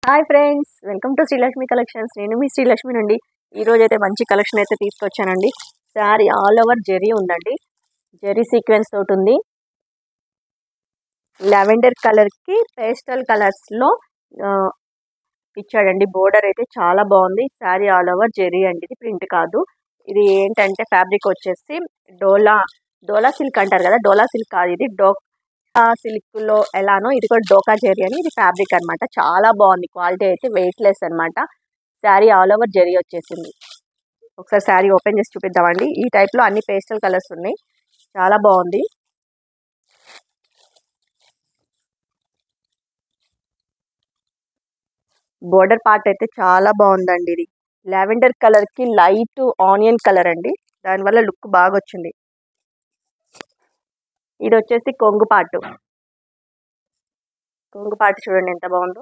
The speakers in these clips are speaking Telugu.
Hi friends, welcome to Srilakshmi collections. నేను మీ శ్రీలక్ష్మి నుండి ఈరోజు అయితే మంచి కలెక్షన్ అయితే తీసుకొచ్చానండి. శారీ ఆల్ ఓవర్ జెరీ ఉందండి. జెరీ సీక్వెన్స్ తోటి ఉంది. లావెండర్ కలర్కి పేస్టల్ కలర్స్లో ఇచ్చాడండి. బోర్డర్ అయితే చాలా బాగుంది. శారీ ఆల్ ఓవర్ జెరీ అండి, ఇది ప్రింట్ కాదు. ఇది ఏంటంటే ఫ్యాబ్రిక్ వచ్చేసి డోలా సిల్క్ అంటారు కదా, డోలా సిల్క్ కాదు, ఇది సిల్క్ లో ఎలానో ఇది కూడా డోకా జెరీ అని ఇది ఫ్యాబ్రిక్ అనమాట. చాలా బాగుంది, క్వాలిటీ అయితే వెయిట్ లెస్ అనమాట. శారీ ఆల్ ఓవర్ జెరీ వచ్చేసింది. ఒకసారి శారీ ఓపెన్ చేసి చూపిద్దామండి. ఈ టైప్ లో అన్ని పేస్టల్ కలర్స్ ఉన్నాయి, చాలా బాగుంది. బోర్డర్ పార్ట్ అయితే చాలా బాగుందండి. ఇది లావెండర్ కలర్ కి లైట్ ఆనియన్ కలర్ అండి, దానివల్ల లుక్ బాగా వచ్చింది. ఇది వచ్చేసి కొంగు పార్ట్ చూడండి ఎంత బాగుందో.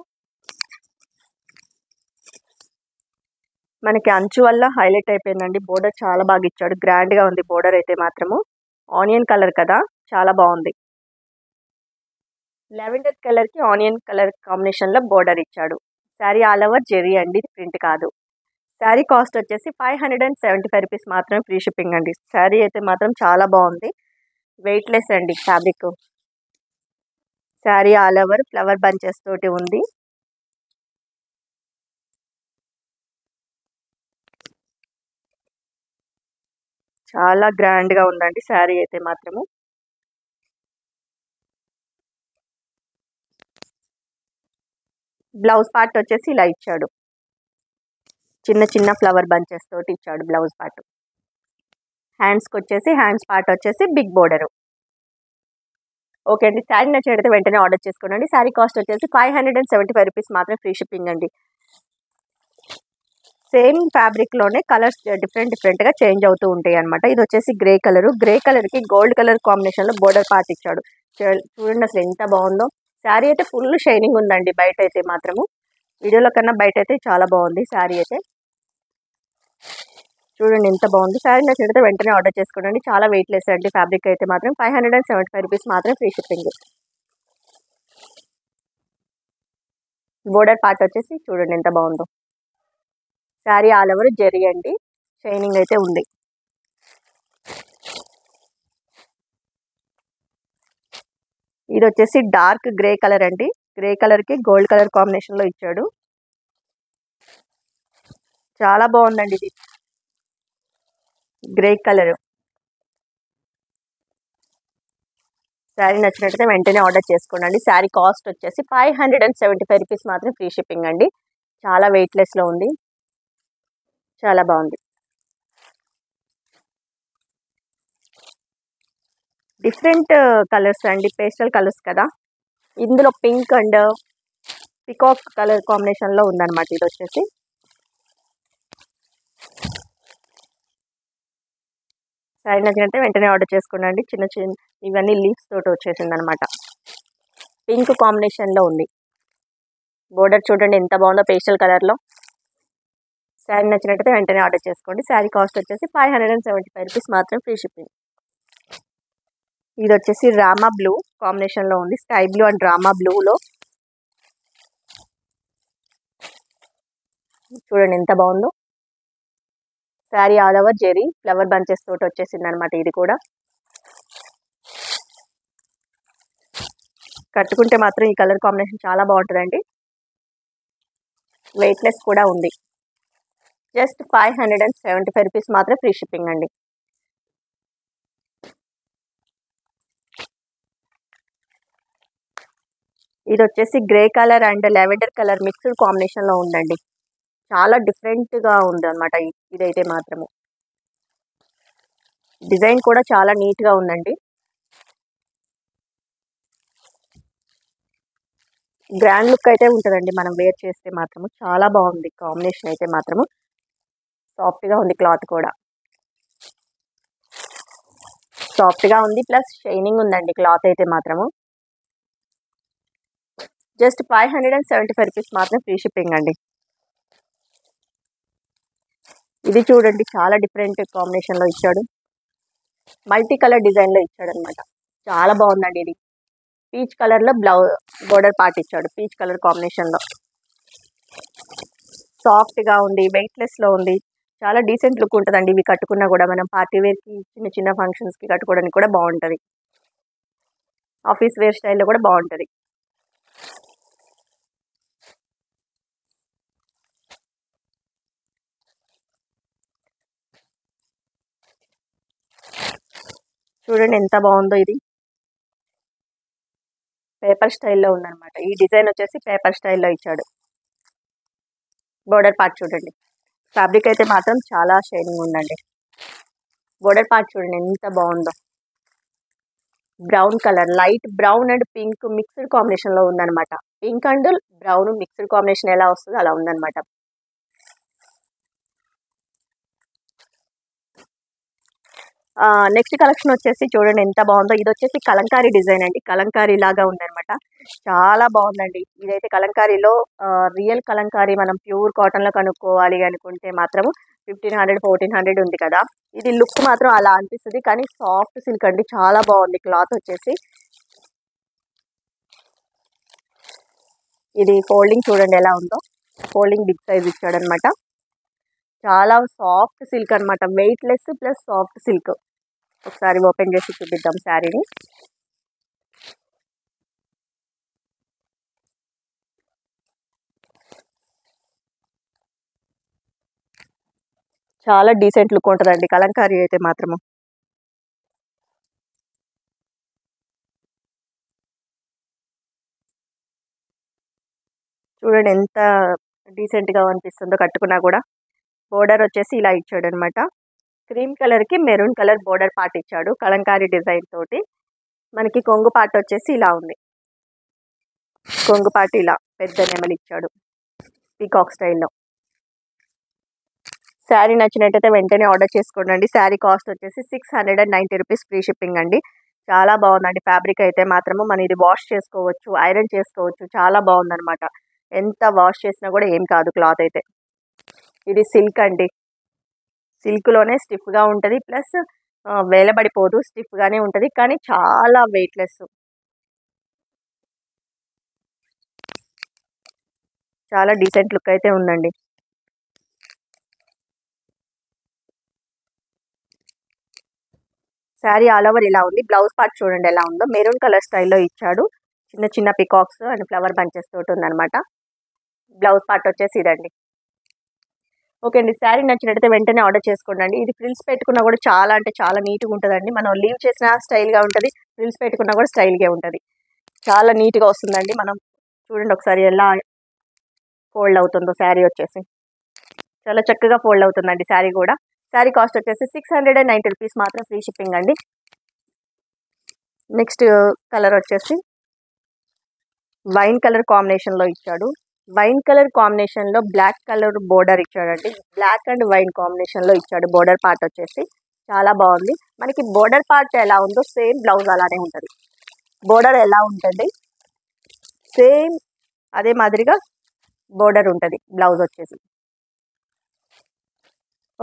మనకి అంచు వల్ల హైలైట్ అయిపోయిందండి. బోర్డర్ చాలా బాగా ఇచ్చాడు, గ్రాండ్ గా ఉంది బోర్డర్ అయితే మాత్రము. ఆనియన్ కలర్ కదా, చాలా బాగుంది. లావెండర్ కలర్ కి ఆనియన్ కలర్ కాంబినేషన్ లో బోర్డర్ ఇచ్చాడు. శారీ ఆల్ ఓవర్ జెరీ అండి, ఇది ప్రింట్ కాదు. శారీ కాస్ట్ వచ్చేసి 575 రూపీస్ మాత్రమే, ఫ్రీ షిప్పింగ్ అండి. శారీ అయితే మాత్రం చాలా బాగుంది, వెయిట్ లెస్ అండి fabric. Sari all over flower bunches తోటి ఉంది. చాలా గ్రాండ్ గా ఉందండి శారీ అయితే మాత్రము. బ్లౌజ్ పార్ట్ వచ్చేసి ఇలా ఇచ్చాడు, చిన్న చిన్న ఫ్లవర్ బంచెస్ తోటి ఇచ్చాడు బ్లౌజ్ పార్ట్. హ్యాండ్స్కి వచ్చేసి హ్యాండ్స్ పార్ట్ వచ్చేసి బిగ్ బోర్డర్. ఓకే అండి, శారీ నచ్చినట్లయితే వెంటనే ఆర్డర్ చేసుకోండి. శారీ కాస్ట్ వచ్చేసి 575 రూపీస్ మాత్రమే, ఫ్రీ షిప్పింగ్ అండి. సేమ్ ఫ్యాబ్రిక్ లోనే కలర్స్ డిఫరెంట్ గా చేంజ్ అవుతూ ఉంటాయి అనమాట. ఇది వచ్చేసి గ్రే కలర్ కి గోల్డ్ కలర్ కాంబినేషన్ లో బోర్డర్ పార్ట్ ఇచ్చాడు. చూడండి అసలు ఎంత బాగుందో. శారీ అయితే ఫుల్ షైనింగ్ ఉందండి, బయట అయితే మాత్రము. వీడియోలో కన్నా బయట అయితే చాలా బాగుంది శారీ అయితే. చూడండి ఎంత బాగుంది. శారీ నచ్చినట్లయితే వెంటనే ఆర్డర్ చేసుకోండి. చాలా వెయిట్ లెస్ అండి ఫ్యాబ్రిక్ అయితే మాత్రం. 575 రూపీస్ మాత్రం, ఫ్రీ షిప్పింగ్. బోర్డర్ పార్ట్ వచ్చేసి చూడండి ఎంత బాగుందో. శారీ ఆల్ ఓవర్ జెరీ అండి, షైనింగ్ అయితే ఉంది. ఇది వచ్చేసి డార్క్ గ్రే కలర్ అండి. గ్రే కలర్ కి గోల్డ్ కలర్ కాంబినేషన్ లో ఇచ్చాడు. చాలా బాగుందండి ఇది గ్రే కలర్. శారీ నచ్చినట్టయితే వెంటనే ఆర్డర్ చేసుకోండి. శారీ కాస్ట్ వచ్చేసి 575 రూపీస్ మాత్రం, ఫ్రీ షిప్పింగ్ అండి. చాలా వెయిట్ లెస్ లో ఉంది, చాలా బాగుంది. డిఫరెంట్ కలర్స్ అండి, పేస్టల్ కలర్స్ కదా. ఇందులో pink and peacock colour combination లో ఉందన్నమాట. ఇది వచ్చేసి శారీ నచ్చినట్టే వెంటనే ఆర్డర్ చేసుకోండి. చిన్న చిన్న ఇవన్నీ లీవ్స్ తోటి వచ్చేసింది అనమాట. పింక్ కాంబినేషన్ లో ఉంది. బోర్డర్ చూడండి ఎంత బాగుందో పేస్టల్ కలర్ లో. శారీ నచ్చినట్టయితే వెంటనే ఆర్డర్ చేసుకోండి. శారీ కాస్ట్ వచ్చేసి 575 రూపీస్ మాత్రం, ఫ్రీ షిప్పింగ్. ఇది వచ్చేసి రామా బ్లూ కాంబినేషన్ లో ఉంది, స్కై బ్లూ అండ్ రామా బ్లూలో. చూడండి ఎంత బాగుందో. Sari all over zari flower bunches తోటి వచ్చేసింది అనమాట. ఇది కూడా కట్టుకుంటే మాత్రం ఈ కలర్ కాంబినేషన్ చాలా బాగుంటుందండి. వెయిట్ లెస్ కూడా ఉంది. జస్ట్ 575 రూపీస్ మాత్రం, ఫ్రీ షిప్పింగ్ అండి. ఇది వచ్చేసి grey colour and lavender colour mixed combination లో ఉందండి. చాలా డిఫరెంట్ గా ఉంది అనమాట. ఇదైతే మాత్రము డిజైన్ కూడా చాలా నీట్ గా ఉందండి. గ్రాండ్ లుక్ అయితే ఉంటుందండి మనం వేర్ చేస్తే మాత్రము. చాలా బాగుంది కాంబినేషన్ అయితే మాత్రము. సాఫ్ట్ గా ఉంది, క్లాత్ కూడా సాఫ్ట్ గా ఉంది, ప్లస్ షైనింగ్ ఉందండి క్లాత్ అయితే మాత్రము. జస్ట్ 575 రూపీస్ మాత్రం, ఫ్రీ షిప్పింగ్ అండి. ఇది చూడండి చాలా డిఫరెంట్ కాంబినేషన్ లో ఇచ్చాడు, మల్టీ కలర్ డిజైన్ లో ఇచ్చాడు అనమాట. చాలా బాగుందండి. ఇది పీచ్ కలర్ లో బోర్డర్ పార్ట్ ఇచ్చాడు, పీచ్ కలర్ కాంబినేషన్ లో. సాఫ్ట్గా ఉంది, వెయిట్లెస్లో ఉంది. చాలా డీసెంట్ లుక్ ఉంటుందండి. ఇవి కట్టుకున్నా కూడా మనం పార్టీ వేర్కి, చిన్న చిన్న ఫంక్షన్స్కి కట్టుకోవడానికి కూడా బాగుంటుంది. ఆఫీస్ వేర్ స్టైల్లో కూడా బాగుంటుంది. చూడండి ఎంత బాగుందో. ఇది పేపర్ స్టైల్లో ఉందన్నమాట. ఈ డిజైన్ వచ్చేసి పేపర్ స్టైల్లో ఇచ్చాడు. బోర్డర్ పార్ట్ చూడండి. ఫ్యాబ్రిక్ అయితే మాత్రం చాలా షైనింగ్ ఉందండి. బోర్డర్ పార్ట్ చూడండి ఎంత బాగుందో. Brown colour, light brown and pink mixed కాంబినేషన్లో ఉందన్నమాట. Pink and brown mixed combination ఎలా వస్తుందో అలా ఉందన్నమాట. నెక్స్ట్ కలెక్షన్ వచ్చేసి చూడండి ఎంత బాగుందో. ఇది వచ్చేసి కలంకారీ డిజైన్ అండి. కలంకారీ లాగా ఉందన్నమాట. చాలా బాగుందండి. ఇదైతే కలంకారీలో రియల్ కలంకారీ మనం ప్యూర్ కాటన్లో కనుక్కోవాలి అనుకుంటే మాత్రం 1500 1400 ఉంది కదా. ఇది లుక్ మాత్రం అలా అనిపిస్తుంది, కానీ సాఫ్ట్ సిల్క్ అండి. చాలా బాగుంది క్లాత్ వచ్చేసి. ఇది ఫోల్డింగ్ చూడండి ఎలా ఉందో. ఫోల్డింగ్ బిగ్ సైజ్ ఇచ్చాడు అనమాట. చాలా సాఫ్ట్ సిల్క్ అనమాట. Weightless plus soft silk. ఒకసారి ఓపెన్ చేసి చూపిద్దాం శారీని. చాలా డీసెంట్ లుక్ ఉంటుందండి కలంకారీ అయితే మాత్రము. చూడండి ఎంత డీసెంట్గా అనిపిస్తుందో కట్టుకున్నా కూడా. బోర్డర్ వచ్చేసి ఇలా ఇచ్చాడు అనమాట. క్రీమ్ కలర్కి మెరూన్ కలర్ బోర్డర్ పార్ట్ ఇచ్చాడు కలంకారీ డిజైన్ తోటి. మనకి కొంగు పార్ట్ వచ్చేసి ఇలా ఉంది. కొంగు పార్ట్ ఇలా పెద్ద నెమలి ఇచ్చాడు పీకాక్ స్టైల్లో. శారీ నచ్చినట్టయితే వెంటనే ఆర్డర్ చేసుకోండి. శారీ కాస్ట్ వచ్చేసి 690 రూపీస్ ఫ్రీ షిప్పింగ్ అండి. చాలా బాగుందండి. ఫ్యాబ్రిక్ అయితే మాత్రము మనం ఇది వాష్ చేసుకోవచ్చు, ఐరన్ చేసుకోవచ్చు. చాలా బాగుందన్నమాట. ఎంత వాష్ చేసినా కూడా ఏం కాదు క్లాత్ అయితే. ఇది సిల్క్ అండి. సిల్క్లోనే స్టిఫ్గా ఉంటుంది, ప్లస్ వేలబడిపోదు, స్టిఫ్గానే ఉంటుంది, కానీ చాలా వెయిట్లెస్. చాలా డీసెంట్ లుక్ అయితే ఉందండి. శారీ ఆల్ ఓవర్ ఇలా ఉంది. బ్లౌజ్ పార్ట్ చూడండి ఎలా ఉందో. మెరూన్ కలర్ స్టైల్లో ఇచ్చాడు. చిన్న చిన్న పికాక్స్ అండ్ ఫ్లవర్ బంచెస్ తోటి ఉందన్నమాట. బ్లౌజ్ పార్ట్ వచ్చేసి ఇదండి. ఓకే అండి. శారీ నచ్చినట్టయితే వెంటనే ఆర్డర్ చేసుకోండి. ఇది ఫ్రిల్స్ పెట్టుకున్నా కూడా చాలా అంటే చాలా నీట్గా ఉంటుందండి. మనం లీవ్ చేసిన స్టైల్గా ఉంటుంది, ఫ్రిల్స్ పెట్టుకున్నా కూడా స్టైల్గా ఉంటుంది. చాలా నీట్గా వస్తుందండి. మనం చూడండి ఒకసారి ఎలా ఫోల్డ్ అవుతుందో. శారీ వచ్చేసి చాలా చక్కగా ఫోల్డ్ అవుతుందండి శారీ కూడా. శారీ కాస్ట్ వచ్చేసి 690 రూపీస్ మాత్రం ఫ్రీ షిప్పింగ్ అండి. నెక్స్ట్ కలర్ వచ్చేసి వైన్ కలర్ కాంబినేషన్లో ఇచ్చాడు. వైన్ కలర్ కాంబినేషన్లో బ్లాక్ కలర్ బోర్డర్ ఇచ్చాడండి. బ్లాక్ అండ్ వైన్ కాంబినేషన్లో ఇచ్చాడు. బోర్డర్ పార్ట్ వచ్చేసి చాలా బాగుంది. మనకి బోర్డర్ పార్ట్ ఎలా ఉందో సేమ్ బ్లౌజ్ అలానే ఉంటుంది. బోర్డర్ ఎలా ఉంటుంది సేమ్ అదే మాదిరిగా బోర్డర్ ఉంటుంది బ్లౌజ్ వచ్చేసి.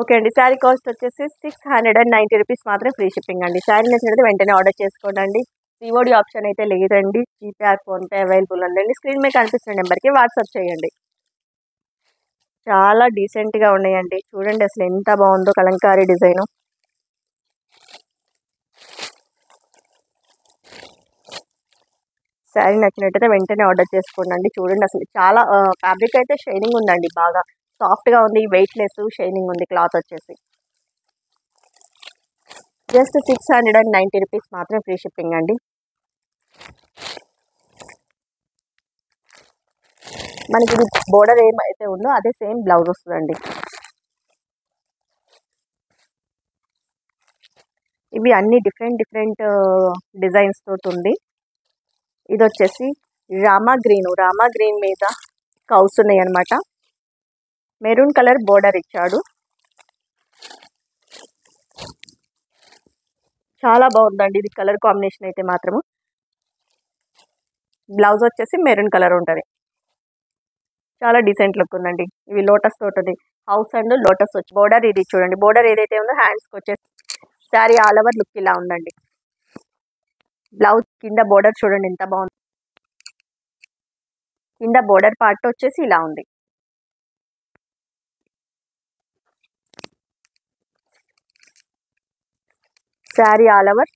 ఓకే అండి. శారీ కాస్ట్ వచ్చేసి 690 రూపీస్ మాత్రం ఫ్రీ షిప్పింగ్ అండి. శారీ నచ్చినట్టు వెంటనే ఆర్డర్ చేసుకోండి. సిఓడి ఆప్షన్ అయితే లేదండి. జీపే ఆర్ ఫోన్పే అవైలబుల్ ఉందండి. స్క్రీన్ మీద కనిపిస్తున్న నెంబర్కి వాట్సాప్ చేయండి. చాలా డీసెంట్గా ఉన్నాయండి. చూడండి అసలు ఎంత బాగుందో కలంకారీ డిజైను. శారీ నచ్చినట్టయితే వెంటనే ఆర్డర్ చేసుకోండి. చూడండి అసలు చాలా ఫ్యాబ్రిక్ అయితే షైనింగ్ ఉందండి. బాగా సాఫ్ట్గా ఉంది, వెయిట్లెస్, షైనింగ్ ఉంది క్లాత్ వచ్చేసి. జస్ట్ 690 రూపీస్ మాత్రం ఫ్రీ షిప్పింగ్ అండి. మనకి ఇది బోర్డర్ ఏమైతే ఉందో అదే సేమ్ బ్లౌజ్ వస్తుందండి. ఇవి అన్ని డిఫరెంట్ డిఫరెంట్ డిజైన్స్ తోటి ఉంది. ఇది వచ్చేసి రామా గ్రీన్ మీద కౌస్ ఉన్నాయి అనమాట. మెరూన్ కలర్ బోర్డర్ ఇచ్చాడు. చాలా బాగుందండి ఇది కలర్ కాంబినేషన్ అయితే మాత్రము. బ్లౌజ్ వచ్చేసి మెరూన్ కలర్ ఉంటుంది. చాలా డీసెంట్ లుక్ ఉందండి. ఇవి లోటస్ తోటి హౌస్ అండ్ లోటస్ వచ్చి బోర్డర్ ఇది చూడండి. బోర్డర్ ఏదైతే ఉందో హ్యాండ్స్కి వచ్చేసి శారీ ఆల్ ఓవర్ లుక్ ఇలా ఉందండి. బ్లౌజ్ కింద బోర్డర్ చూడండి ఎంత బాగుంది. కింద బోర్డర్ పార్ట్ వచ్చేసి ఇలా ఉంది. శారీ ఆల్ ఓవర్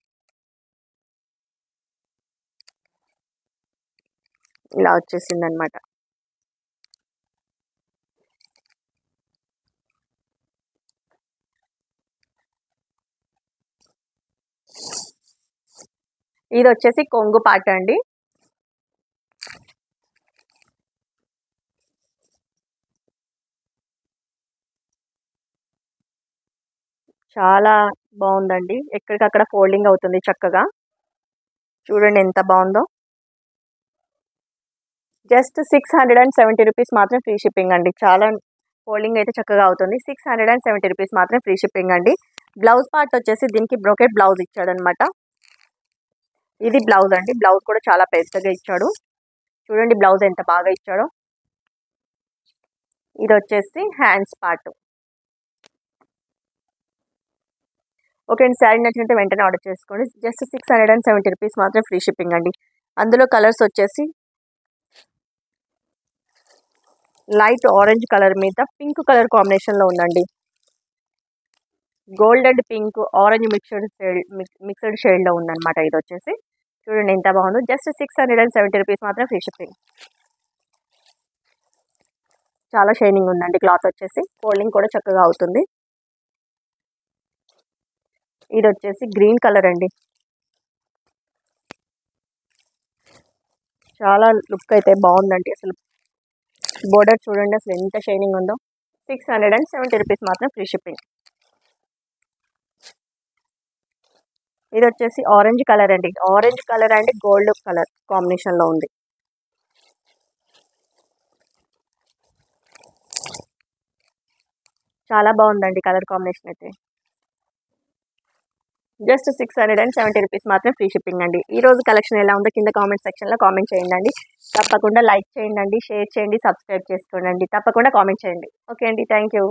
ఇలా వచ్చేసింది అనమాట. ఇది వచ్చేసి కొంగు పాట అండి. చాలా బాగుందండి. ఎక్కడికక్కడ ఫోల్డింగ్ అవుతుంది చక్కగా. చూడండి ఎంత బాగుందో. జస్ట్ 670 రూపీస్ మాత్రం ఫ్రీ షిప్పింగ్ అండి. చాలా ఫోల్డింగ్ అయితే చక్కగా అవుతుంది. 670 రూపీస్ మాత్రం ఫ్రీ షిప్పింగ్ అండి. బ్లౌజ్ పార్ట్ వచ్చేసి దీనికి బ్రోకెట్ బ్లౌజ్ ఇచ్చాడనమాట. ఇది బ్లౌజ్ అండి. బ్లౌజ్ కూడా చాలా పెద్దగా ఇచ్చాడు. చూడండి బ్లౌజ్ ఎంత బాగా ఇచ్చాడో. ఇది వచ్చేసి హ్యాండ్స్ పార్ట్. ఓకే అండి, శారీ నచ్చినట్టు వెంటనే ఆర్డర్ చేసుకోండి. జస్ట్ 670 రూపీస్ మాత్రం ఫ్రీ షిప్పింగ్ అండి. అందులో కలర్స్ వచ్చేసి లైట్ ఆరెంజ్ కలర్ మీద పింక్ కలర్ కాంబినేషన్లో ఉందండి. Gold and pink orange mixed షేడ్లో ఉందన్నమాట. ఇది వచ్చేసి చూడండి ఎంత బాగుందో. జస్ట్ 670 రూపీస్ మాత్రం ఫ్రీ షిప్పింగ్. చాలా షైనింగ్ ఉందండి క్లాత్ వచ్చేసి. ఫోల్డింగ్ కూడా చక్కగా అవుతుంది. ఇది వచ్చేసి గ్రీన్ కలర్ అండి. చాలా లుక్ అయితే బాగుందండి. అసలు బోర్డర్ చూడండి అసలు ఎంత షైనింగ్ ఉందో. 670 రూపీస్ మాత్రం ఫ్రీ షిప్పింగ్. ఇది వచ్చేసి ఆరెంజ్ కలర్ అండి. Orange colour and gold colour కాంబినేషన్లో ఉంది. చాలా బాగుందండి కలర్ కాంబినేషన్ అయితే. జస్ట్ 670 రూపీస్ మాత్రం ఫ్రీ షిప్పింగ్ అండి. ఈ రోజు కలెక్షన్ ఎలా ఉందో కింద కామెంట్ సెక్షన్లో కామెంట్ చేయండి. తప్పకుండా లైక్ చేయండి, షేర్ చేయండి, సబ్స్క్రైబ్ చేసుకోండి. తప్పకుండా కామెంట్ చేయండి. ఓకే అండి, థ్యాంక్ యూ.